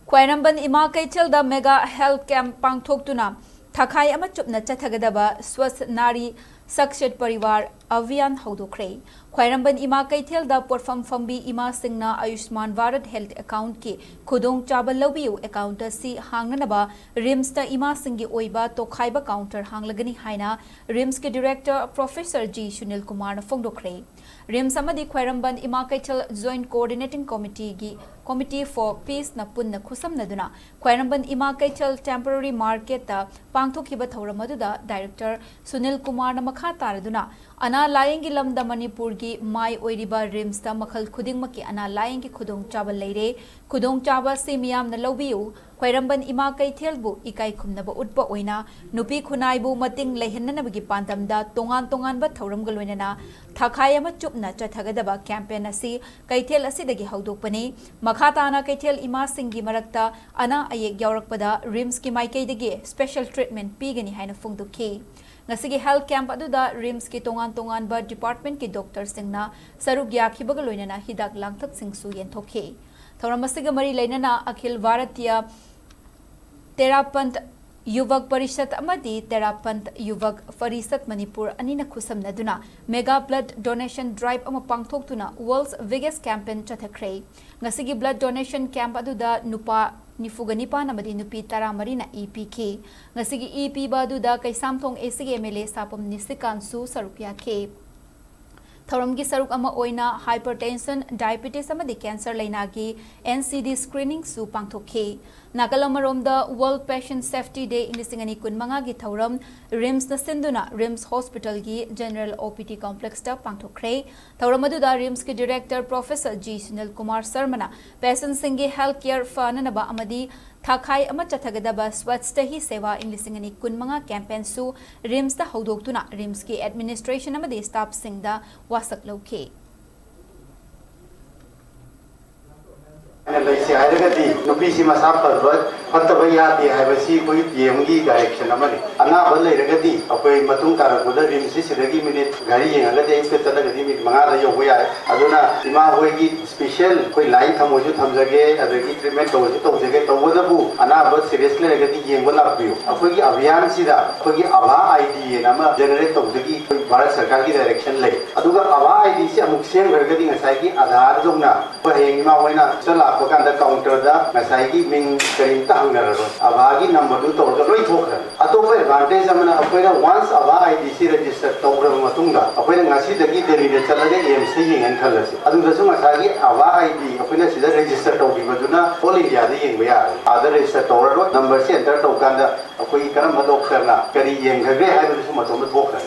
Khwairamband Ima Keithel Mega Health Camp Pangthoktuna Tokhaiba ama chupna chathagadaba Swasth Nari Sakshat Parivar Avian Hodokre. Khwairamband Ima Keithel Potfam Fambi Ima Singna Ayushman Bharat Health Account ki Khudong Chaba Lobiu account si Hangnanaba RIMS ta Ima Singgi Oiba Tokhaiba counter Hanglagani Haina RIMS ki Director Professor G. Sunil Kumar Fongdokre. RIMS amadi Khwairamband Ima Keithel Joint Coordinating Committee for Peace na punna khusam naduna Khwairamband Ima Keithel Temporary Market ta pangthokhiba thauramadu Director Sunil Kumar na makha taraduna ana layengi lamda Manipur gi mai oiriba RIMS ta makhal khudingmaki ana layengi khudong chaba leire khudong chaba se miyam na lobiu Khwairamband Ima Keithel bu ikai khumnaba utpa oina nupi khunai bu mating leihannabagi pandamda tongan ba thauram galoinana Tokhaiba chupna chathagadaba campaign asi Keithel asidagi haudokpani Makhatana Keithel Ima Singgi marakta ana ayek yaurakpada RIMS ki maikaidagi special treatment pigani haina fungdukhi Ngasigi health camp aduda RIMS ki tongan ba department ki doctor singna saruk yakhibaga loinana hidak langthak singsu yenthokhe Thauramasiga mari leinana Akhil Bharatiya Terapant Yuvak Parishad amadi Terapant Yuvak Parishad Manipur anina khusamnaduna mega blood donation drive ama pangthoktuna world's biggest campaign chathakre ngasigi blood donation camp aduda nupa Nifuganipa namadi nupi tara marina EPK ngasigi EP baduda kaisamthong ACG MLA sapam nisikansu sarupya ke Thauramgi saruk ama oina hypertension diabetes amadi cancer lainagi NCD screening su pangthokhe Nakalamaromda World Patient Safety Day inisingani kunmanga gi thauram RIMS na sinduna RIMS Hospital gi General OPT complex ta pangthokre thauramadu da RIMS ki Director Professor G. Sunil Kumar Sarmana patient Singgi healthcare fananaba amadi Tokhaiba ama chathagadaba Swasth hi seva inisingani kunmanga campaign su RIMS ta haudoktuna RIMS ki administration amadi staff singda wasak lokhe Like I read the PC Masapa, but the Vayati, I will see with the direction. Anna Leiragani, a way Matunka, whether in Sicily, Gary and other days, Mangala, Yowaya, Aduna, Ima Wegi, special, line Tamoju Tamzage, as a treatment of the over the book, Anna, but seriously, getting one of you. A Fogi Avian Sida, Fogi Ava ID, and I'm a generate of the Barat Sakaki direction late. Aduga Ava ID, Amuxian, we're getting a psyche, Adar Zona, for Hangima Wena, Sala. The counter da Masai Ming Karinta Hunger, Avagi number 2 to the right hooker. Atopa advantage amana Apena once Ava IDC registered Tobra Matunga, Apena Nasi the Gidari, the Chalade, seeing and colors. Adusaki Ava ID, Apena is registered of Maduna, all India, the India. Other is the Torah number center Tokanda, Apuikana Madokana, Kari Yang, I will Sumatoma Poker.